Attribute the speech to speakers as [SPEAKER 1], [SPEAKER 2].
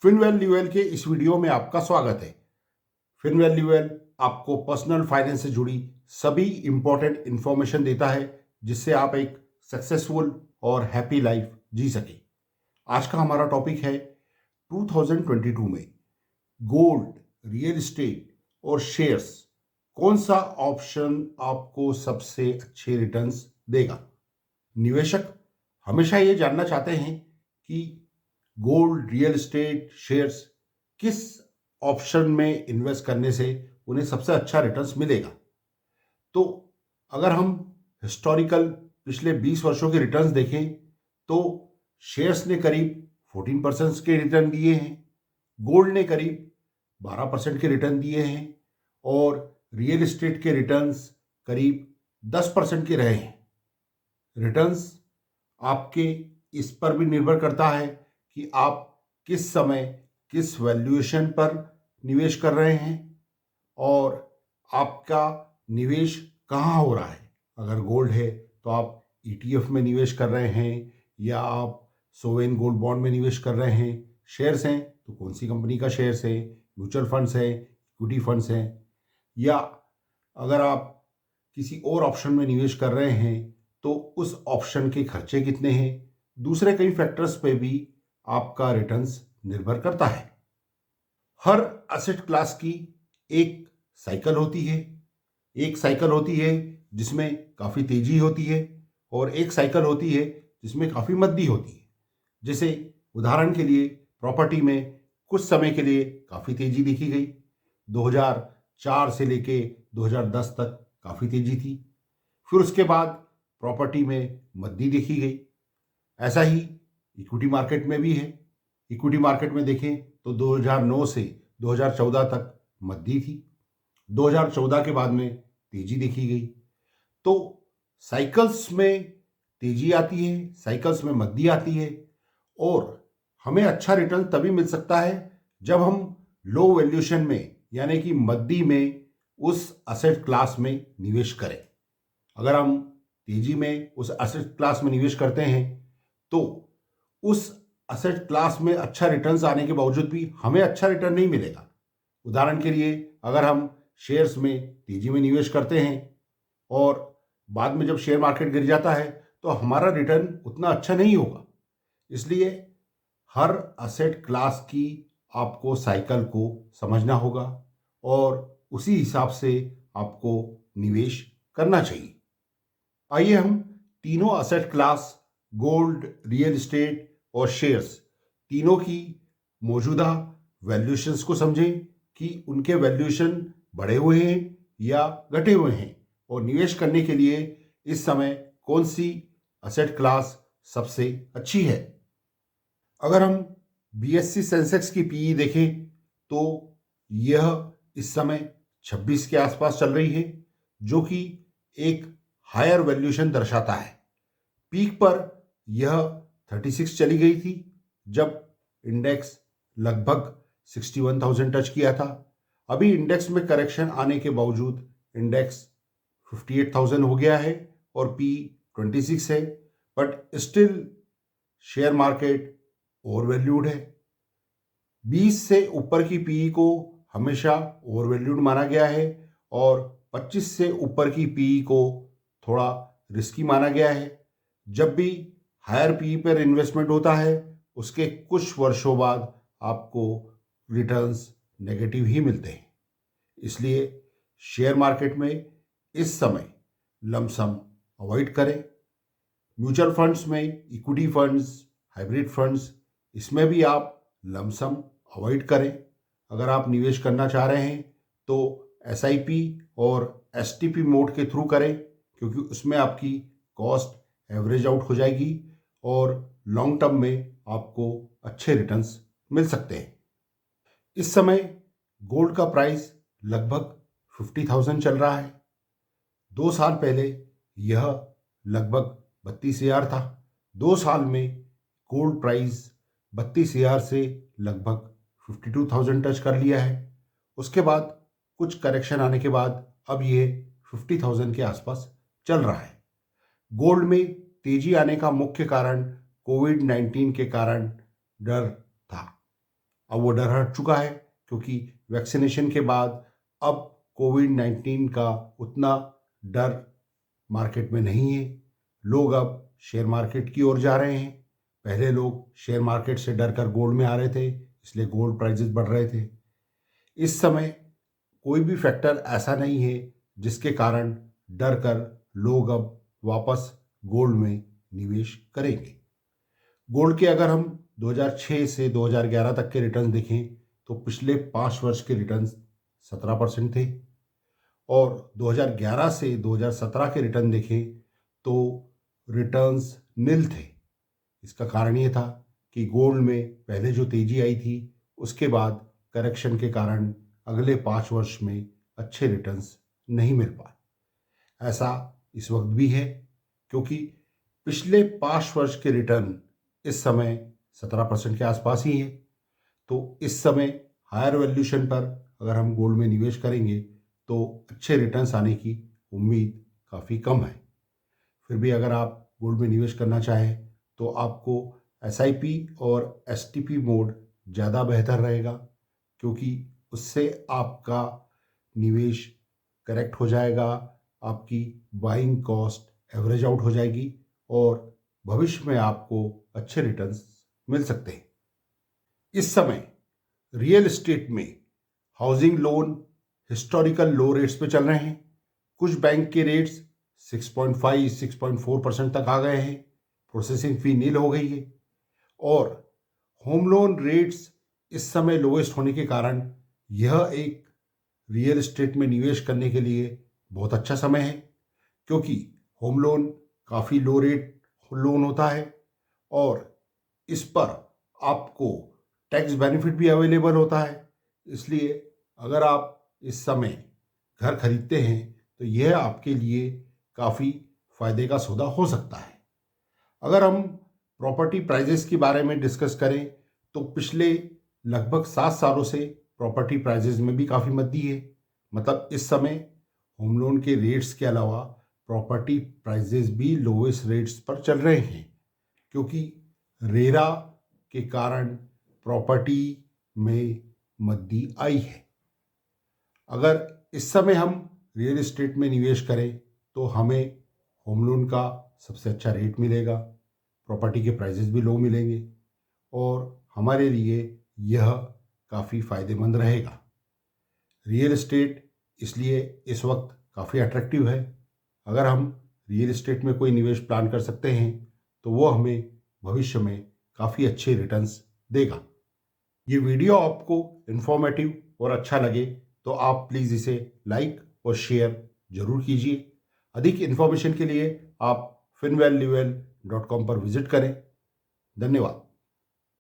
[SPEAKER 1] फिनवेल ल्यूएल के इस वीडियो में आपका स्वागत है। फिनवेल ल्यूएल आपको पर्सनल फाइनेंस से जुड़ी सभी इंपॉर्टेंट इंफॉर्मेशन देता है जिससे आप एक सक्सेसफुल और हैप्पी लाइफ जी सके। आज का हमारा टॉपिक है 2022 में गोल्ड, रियल एस्टेट और शेयर्स कौन सा ऑप्शन आपको सबसे अच्छे रिटर्न्स देगा। निवेशक हमेशा ये जानना चाहते हैं कि गोल्ड, रियल एस्टेट, शेयर्स किस ऑप्शन में इन्वेस्ट करने से उन्हें सबसे अच्छा रिटर्न्स मिलेगा। तो अगर हम हिस्टोरिकल पिछले 20 वर्षों के रिटर्न्स देखें तो शेयर्स ने करीब 14% के रिटर्न दिए हैं, गोल्ड ने करीब 12% के रिटर्न दिए हैं और रियल एस्टेट के रिटर्न्स करीब 10% के रहे हैं। रिटर्न्स आपके इस पर भी निर्भर करता है कि आप किस समय किस वैल्यूएशन पर निवेश कर रहे हैं और आपका निवेश कहाँ हो रहा है। अगर गोल्ड है तो आप ETF में निवेश कर रहे हैं या आप सोवेन गोल्ड बॉन्ड में निवेश कर रहे हैं। शेयर्स हैं तो कौन सी कंपनी का शेयर्स है, म्यूचुअल फंड्स है, इक्विटी फंड्स हैं, या अगर आप किसी और ऑप्शन में निवेश कर रहे हैं तो उस ऑप्शन के खर्चे कितने हैं। दूसरे कई फैक्टर्स पे भी आपका रिटर्न्स निर्भर करता है। हर एसेट क्लास की एक साइकिल होती है। एक साइकिल होती है जिसमें काफ़ी तेजी होती है और एक साइकिल होती है जिसमें काफ़ी मंदी होती है। जैसे उदाहरण के लिए प्रॉपर्टी में कुछ समय के लिए काफ़ी तेजी देखी गई। 2004 से लेके 2010 तक काफ़ी तेजी थी। फिर उसके बाद प्रॉपर्टी में मंदी देखी गई। ऐसा ही इक्विटी मार्केट में भी है। इक्विटी मार्केट में देखें तो 2009 से 2014 तक मंदी थी। 2014 के बाद में तेजी देखी गई। तो साइकिल्स में तेजी आती है, साइकिल्स में मंदी आती है और हमें अच्छा रिटर्न तभी मिल सकता है जब हम लो वैल्यूएशन में यानी कि मंदी में उस एसेट क्लास में निवेश करें। अगर हम तेजी में उस एसेट क्लास में निवेश करते हैं तो उस एसेट क्लास में अच्छा रिटर्न्स आने के बावजूद भी हमें अच्छा रिटर्न नहीं मिलेगा। उदाहरण के लिए अगर हम शेयर्स में तेजी में निवेश करते हैं और बाद में जब शेयर मार्केट गिर जाता है तो हमारा रिटर्न उतना अच्छा नहीं होगा। इसलिए हर एसेट क्लास की आपको साइकिल को समझना होगा और उसी हिसाब से आपको निवेश करना चाहिए। आइए हम तीनों asset class gold, real estate और शेयर्स तीनों की मौजूदा वैल्यूएशंस को समझें कि उनके वैल्यूएशन बढ़े हुए हैं या घटे हुए हैं और निवेश करने के लिए इस समय कौन सी एसेट क्लास सबसे अच्छी है। अगर हम BSE सेंसेक्स की PE देखें तो यह इस समय 26 के आसपास चल रही है, जो कि एक हायर वैल्यूएशन दर्शाता है। पीक पर यह 36 चली गई थी जब इंडेक्स लगभग 61,000 टच किया था। अभी इंडेक्स में करेक्शन आने के बावजूद इंडेक्स 58,000 हो गया है और P 26 है, but still share market over valued है। 20 से ऊपर की PE को हमेशा ओवर वैल्यूड माना गया है और 25 से ऊपर की PE को थोड़ा रिस्की माना गया है। जब भी हायर PE पर इन्वेस्टमेंट होता है उसके कुछ वर्षों बाद आपको रिटर्न्स नेगेटिव ही मिलते हैं। इसलिए शेयर मार्केट में इस समय लमसम अवॉइड करें। म्यूचुअल फंड्स में इक्विटी फंड्स, हाइब्रिड फंड्स, इसमें भी आप लमसम अवॉइड करें। अगर आप निवेश करना चाह रहे हैं तो SIP और STP मोड के थ्रू करें, क्योंकि उसमें आपकी कॉस्ट एवरेज आउट हो जाएगी और लॉन्ग टर्म में आपको अच्छे रिटर्न्स मिल सकते हैं। इस समय गोल्ड का प्राइस लगभग 50,000 चल रहा है। 2 साल पहले यह लगभग 32,000 था। 2 साल में गोल्ड प्राइस 32,000 से लगभग 52,000 टच कर लिया है। उसके बाद कुछ करेक्शन आने के बाद अब ये 50,000 के आसपास चल रहा है। गोल्ड में तेजी आने का मुख्य कारण कोविड-19 के कारण डर था। अब वो डर हट चुका है, क्योंकि वैक्सीनेशन के बाद अब कोविड-19 का उतना डर मार्केट में नहीं है। लोग अब शेयर मार्केट की ओर जा रहे हैं। पहले लोग शेयर मार्केट से डर कर गोल्ड में आ रहे थे, इसलिए गोल्ड प्राइजेस बढ़ रहे थे। इस समय कोई भी फैक्टर ऐसा नहीं है जिसके कारण डर कर लोग अब वापस गोल्ड में निवेश करेंगे। गोल्ड के अगर हम 2006 से 2011 तक के रिटर्न देखें तो पिछले 5 वर्ष के रिटर्न 17% थे, और 2011 से 2017 के रिटर्न देखें तो रिटर्न्स नील थे। इसका कारण ये था कि गोल्ड में पहले जो तेजी आई थी उसके बाद करेक्शन के कारण अगले 5 वर्ष में अच्छे रिटर्न्स नहीं मिल पाए। ऐसा इस वक्त भी है, क्योंकि पिछले 5 वर्ष के रिटर्न इस समय 17% के आसपास ही है। तो इस समय हायर वैल्यूशन पर अगर हम गोल्ड में निवेश करेंगे तो अच्छे रिटर्न्स आने की उम्मीद काफ़ी कम है। फिर भी अगर आप गोल्ड में निवेश करना चाहें तो आपको एसआईपी और एसटीपी मोड ज़्यादा बेहतर रहेगा, क्योंकि उससे आपका निवेश करेक्ट हो जाएगा, आपकी बाइंग कॉस्ट एवरेज आउट हो जाएगी और भविष्य में आपको अच्छे रिटर्न्स मिल सकते हैं। इस समय रियल एस्टेट में हाउसिंग लोन हिस्टोरिकल लो रेट्स पे चल रहे हैं। कुछ बैंक के रेट्स 6.5 6.4% तक आ गए हैं। प्रोसेसिंग फी नील हो गई है, और होम लोन रेट्स इस समय लोएस्ट होने के कारण यह एक रियल एस्टेट में निवेश करने के लिए बहुत अच्छा समय है, क्योंकि होम लोन काफ़ी लो रेट लोन होता है और इस पर आपको टैक्स बेनिफिट भी अवेलेबल होता है। इसलिए अगर आप इस समय घर खरीदते हैं तो यह आपके लिए काफ़ी फायदे का सौदा हो सकता है। अगर हम प्रॉपर्टी प्राइजेस के बारे में डिस्कस करें तो पिछले लगभग 7 सालों से प्रॉपर्टी प्राइजेस में भी काफ़ी वृद्धि है। मतलब इस समय होम लोन के रेट्स के अलावा प्रॉपर्टी प्राइजेस भी लोएस्ट रेट्स पर चल रहे हैं, क्योंकि रेरा के कारण प्रॉपर्टी में वृद्धि आई है। अगर इस समय हम रियल एस्टेट में निवेश करें तो हमें होम लोन का सबसे अच्छा रेट मिलेगा, प्रॉपर्टी के प्राइजेस भी लो मिलेंगे और हमारे लिए यह काफ़ी फ़ायदेमंद रहेगा। रियल एस्टेट इसलिए इस वक्त काफ़ी अट्रैक्टिव है। अगर हम रियल एस्टेट में कोई निवेश प्लान कर सकते हैं तो वो हमें भविष्य में काफ़ी अच्छे रिटर्न्स देगा। ये वीडियो आपको इन्फॉर्मेटिव और अच्छा लगे तो आप प्लीज़ इसे लाइक और शेयर जरूर कीजिए। अधिक इन्फॉर्मेशन के लिए आप finvalueval.com पर विजिट करें। धन्यवाद।